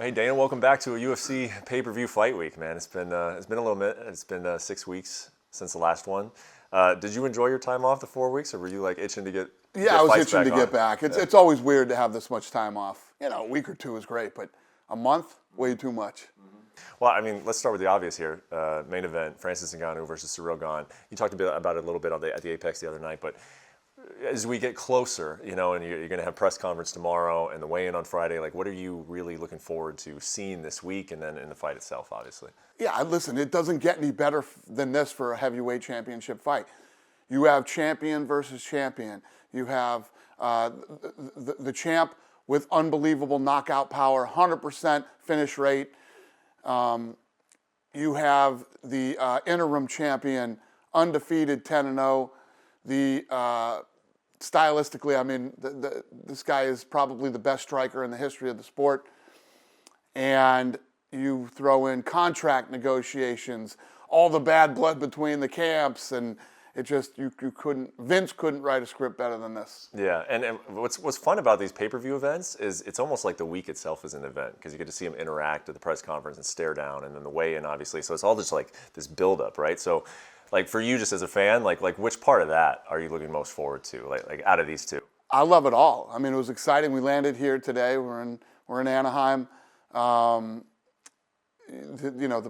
Hey Dana, welcome back to a UFC pay-per-view fight week, man. It's been a little bit. It's been 6 weeks since the last one. Did you enjoy your time off, the 4 weeks, or were you like itching to get? Yeah, I was itching to get back. It's always weird to have this much time off. You know, a week or two is great, but a month, way too much. Well, I mean, let's start with the obvious here. Main event: Francis Ngannou versus Ciryl Gane. You talked a bit about it a little bit at the Apex the other night, but as we get closer, you know, and you're going to have press conference tomorrow and the weigh-in on Friday, like, what are you really looking forward to seeing this week and then in the fight itself, obviously? Yeah, listen, it doesn't get any better than this for a heavyweight championship fight. You have champion versus champion. You have the champ with unbelievable knockout power, 100% finish rate. You have the interim champion, undefeated 10-0. Stylistically, I mean, this guy is probably the best striker in the history of the sport. And you throw in contract negotiations, all the bad blood between the camps, and it just, Vince couldn't write a script better than this. Yeah, and what's fun about these pay-per-view events is it's almost like the week itself is an event, because you get to see them interact at the press conference and stare down, and then the weigh-in, obviously. So it's all just like this build-up, right? So, like, for you just as a fan, like which part of that are you looking most forward to, like out of these two? I love it all. I mean, it was exciting. We landed here today. We're in Anaheim. The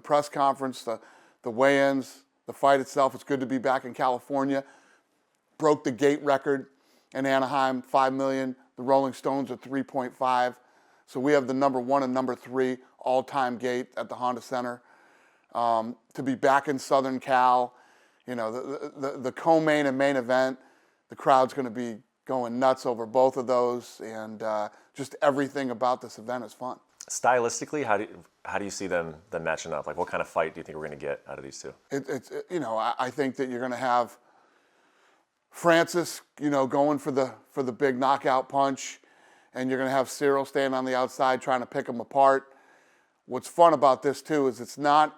press conference, the weigh-ins, the fight itself. It's good to be back in California. Broke the gate record in Anaheim, 5 million. The Rolling Stones are 3.5. So we have the number 1 and number 3 all-time gate at the Honda Center. To be back in Southern Cal, you know, the co-main and main event, the crowd's going to be going nuts over both of those, and just everything about this event is fun. Stylistically, how do you see them matching up? Like, what kind of fight do you think we're going to get out of these two? I think that you're going to have Francis, going for the big knockout punch, and you're going to have Ciryl standing on the outside trying to pick them apart. What's fun about this too is it's not.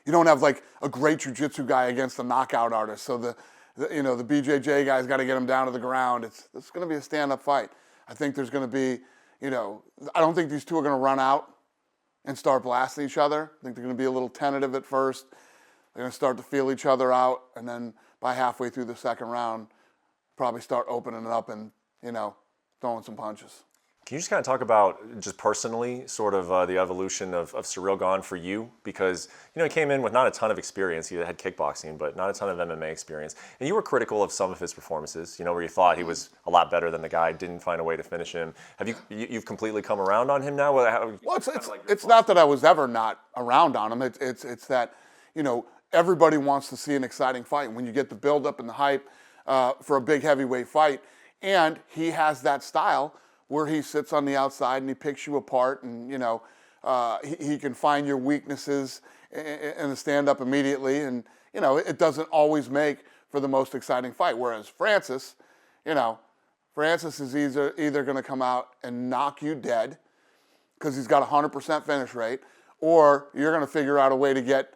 You don't have like a great jiu-jitsu guy against a knockout artist. So the BJJ guy's got to get him down to the ground. It's going to be a stand-up fight. I think there's going to be, I don't think these two are going to run out and start blasting each other. I think they're going to be a little tentative at first. They're going to start to feel each other out, and then by halfway through the second round, probably start opening it up and, throwing some punches. Can you just kind of talk about, just personally, sort of the evolution of Ciryl Gane for you? Because, he came in with not a ton of experience. He had kickboxing, but not a ton of MMA experience. And you were critical of some of his performances, where you thought he was a lot better than the guy, didn't find a way to finish him. Have you've completely come around on him now? Well, it's not that I was ever not around on him. It's that, everybody wants to see an exciting fight. When you get the build-up and the hype for a big heavyweight fight, and he has that style where he sits on the outside and he picks you apart, and he can find your weaknesses in the stand-up immediately, and it doesn't always make for the most exciting fight. Whereas Francis is either going to come out and knock you dead because he's got a 100% finish rate, or you're going to figure out a way to get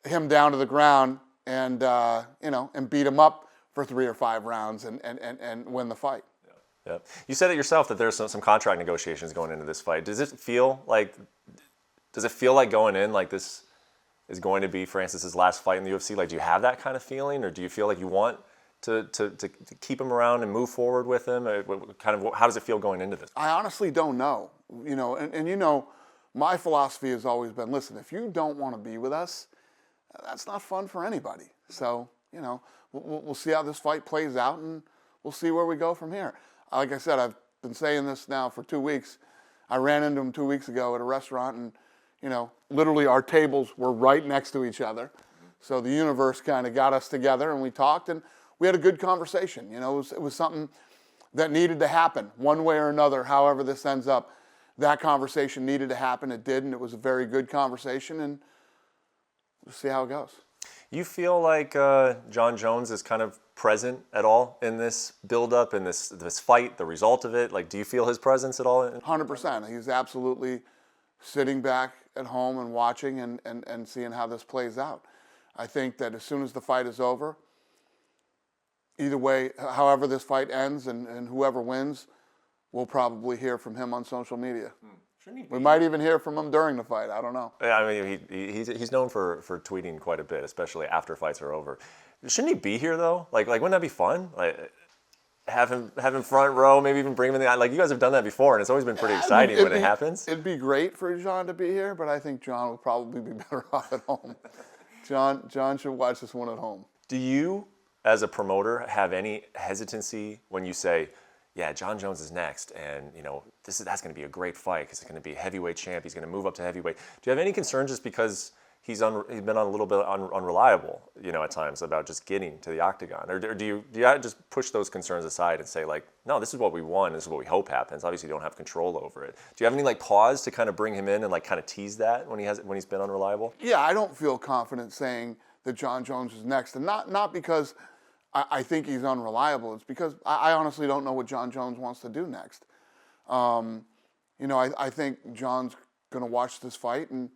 him down to the ground and and beat him up for 3 or 5 rounds and win the fight. Yeah. You said it yourself that there's some contract negotiations going into this fight. Does it feel like going in like this is going to be Francis's last fight in the UFC? Like, do you have that kind of feeling, or do you feel like you want to keep him around and move forward with him? How does it feel going into this? I honestly don't know. My philosophy has always been, listen, if you don't want to be with us, that's not fun for anybody. So, we'll see how this fight plays out, and we'll see where we go from here. Like I said, I've been saying this now for 2 weeks. I ran into him 2 weeks ago at a restaurant, and, literally our tables were right next to each other. So the universe kind of got us together, and we talked, and we had a good conversation. It was something that needed to happen one way or another, however this ends up. That conversation needed to happen. It did, and it was a very good conversation, and we'll see how it goes. You feel like Jon Jones is kind of present at all in this build-up, in this fight, the result of it? Like, do you feel his presence at all? 100%. He's absolutely sitting back at home and watching and seeing how this plays out. I think that as soon as the fight is over, either way, however this fight ends and whoever wins we'll probably hear from him on social media. Shouldn't he be? We might even hear from him during the fight. I don't know. Yeah, I mean, he's known for tweeting quite a bit, especially after fights are over. Shouldn't he be here though? Like wouldn't that be fun? Like have him front row, maybe even bring him in the like you guys have done that before, and it's always been pretty exciting when it happens. It'd be great for Jon to be here, but I think Jon will probably be better off at home. Jon should watch this one at home. Do you, as a promoter, have any hesitancy when you say, yeah, Jon Jones is next, and that's going to be a great fight because it's going to be a heavyweight champ. He's going to move up to heavyweight. Do you have any concerns just because he's been a little bit unreliable, at times about just getting to the octagon, or do you just push those concerns aside and say like, no, this is what we want, this is what we hope happens. Obviously, you don't have control over it. Do you have any like pause to kind of bring him in and like kind of tease that when he's been unreliable? Yeah, I don't feel confident saying that Jon Jones is next, and not because I think he's unreliable. It's because I honestly don't know what Jon Jones wants to do next. I think Jon's going to watch this fight and,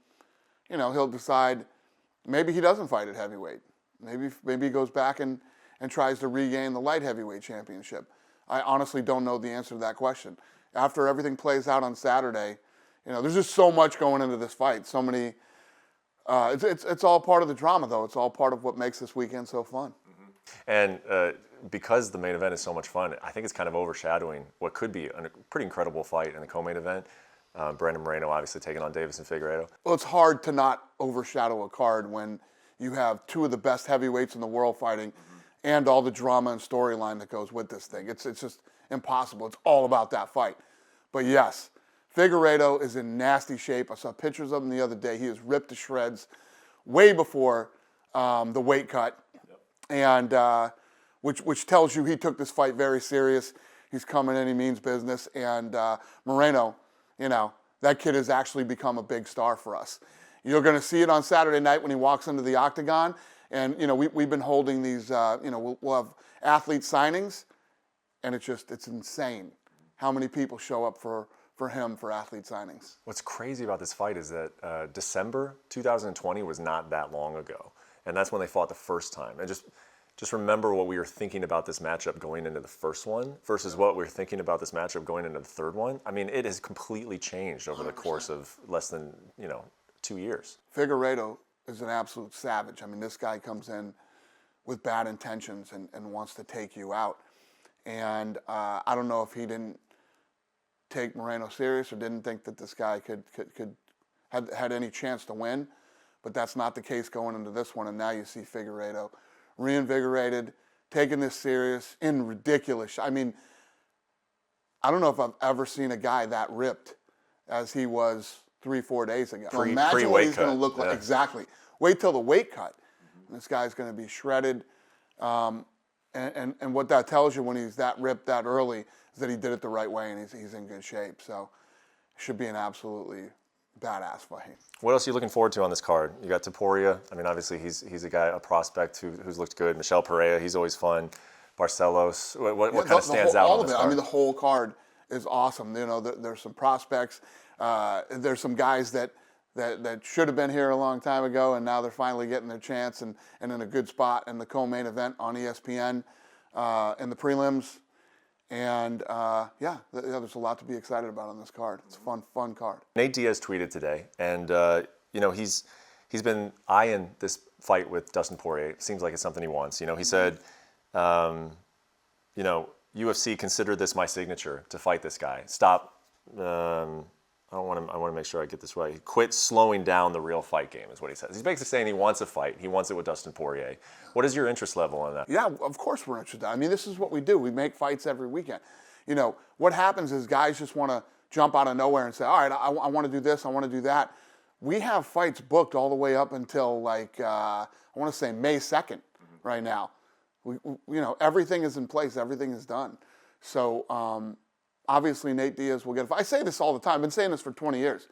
he'll decide maybe he doesn't fight at heavyweight. Maybe he goes back and tries to regain the light heavyweight championship. I honestly don't know the answer to that question. After everything plays out on Saturday, there's just so much going into this fight. So many. It's all part of the drama, though. It's all part of what makes this weekend so fun. And because the main event is so much fun, I think it's kind of overshadowing what could be a pretty incredible fight in the co-main event. Brandon Moreno obviously taking on Deiveson Figueiredo. Well, it's hard to not overshadow a card when you have two of the best heavyweights in the world fighting and all the drama and storyline that goes with this thing. It's just impossible. It's all about that fight. But yes, Figueiredo is in nasty shape. I saw pictures of him the other day. He is ripped to shreds way before the weight cut. And which tells you he took this fight very serious. He's coming any means business. And Moreno, that kid has actually become a big star for us. You're going to see it on Saturday night when he walks into the octagon. And, we've been holding these, we'll have athlete signings. And it's insane how many people show up for him for athlete signings. What's crazy about this fight is that December 2020 was not that long ago. And that's when they fought the first time. And just remember what we were thinking about this matchup going into the first one versus what we were thinking about this matchup going into the third one. I mean, it has completely changed over the course of less than, 2 years. Figueiredo is an absolute savage. I mean, this guy comes in with bad intentions and wants to take you out. And I don't know if he didn't take Moreno serious or didn't think that this guy had any chance to win. But that's not the case going into this one. And now you see Figueiredo reinvigorated, taking this serious, in ridiculous. I mean, I don't know if I've ever seen a guy that ripped as he was 3-4 days ago. So imagine what he's going to look like. Exactly. Wait till the weight cut. And this guy's going to be shredded. And what that tells you when he's that ripped that early is that he did it the right way and he's in good shape. So it should be an absolutely badass fight. What else are you looking forward to on this card? You got Poirier. I mean, obviously he's a guy, a prospect who's looked good. Michel Pereira, he's always fun. Barcelos. What kind of stands out on this card? I mean, the whole card is awesome. There's some prospects. There's some guys that should have been here a long time ago, and now they're finally getting their chance and in a good spot in the co-main event on ESPN in the prelims. And there's a lot to be excited about on this card. It's a fun card. Nate Diaz tweeted today, and he's been eyeing this fight with Dustin Poirier. It seems like it's something he wants. He said, UFC considered this my signature to fight this guy. Stop. I want to make sure I get this right. Quit slowing down the real fight game is what he says. He's basically saying he wants a fight. He wants it with Dustin Poirier. What is your interest level on that? Yeah, of course we're interested. I mean, this is what we do. We make fights every weekend. What happens is guys just want to jump out of nowhere and say, all right, I want to do this, I want to do that. We have fights booked all the way up until I want to say May 2nd right now. Everything is in place. Everything is done. So obviously Nate Diaz will get a fight. I say this all the time. I've been saying this for 20 years.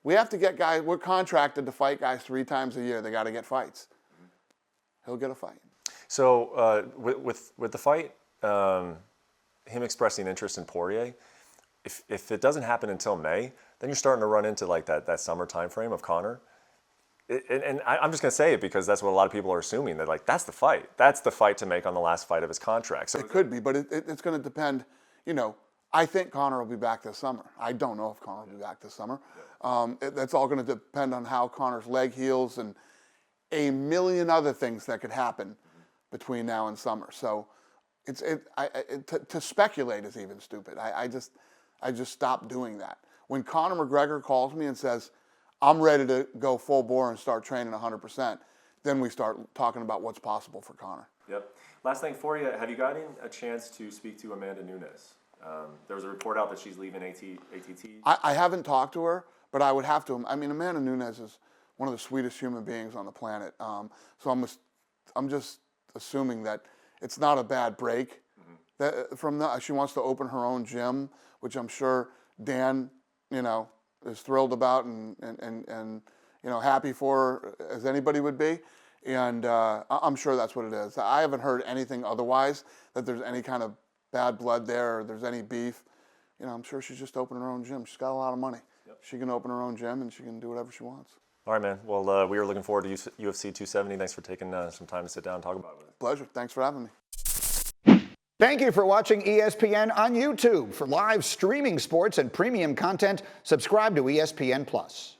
We have to get guys, we're contracted to fight guys 3 times a year. They got to get fights. He'll get a fight. So with the fight, him expressing interest in Poirier, if it doesn't happen until May, then you're starting to run into like that summer time frame of Conor. And I'm just going to say it because that's what a lot of people are assuming, that like that's the fight. That's the fight to make on the last fight of his contract. So it could be, but it's going to depend, I think Conor will be back this summer. I don't know if Conor will be back this summer. That's all going to depend on how Conor's leg heals and a million other things that could happen between now and summer. So to speculate is even stupid. I just stopped doing that. When Conor McGregor calls me and says, I'm ready to go full bore and start training 100%, then we start talking about what's possible for Conor. Yep. Last thing for you, have you gotten a chance to speak to Amanda Nunes? There was a report out that she's leaving ATT. I haven't talked to her, but I would have to. I mean, Amanda Nunes is one of the sweetest human beings on the planet. So I'm just assuming that it's not a bad break. She wants to open her own gym, which I'm sure Dan, is thrilled about and happy for her as anybody would be. And I'm sure that's what it is. I haven't heard anything otherwise, that there's any kind of bad blood there or there's any beef. I'm sure she's just opening her own gym. She's got a lot of money. Yep. She can open her own gym and she can do whatever she wants. All right, man. Well, we are looking forward to UFC 270. Thanks for taking some time to sit down and talk about it. Pleasure. Thanks for having me. Thank you for watching ESPN on YouTube. For live streaming sports and premium content, subscribe to ESPN+.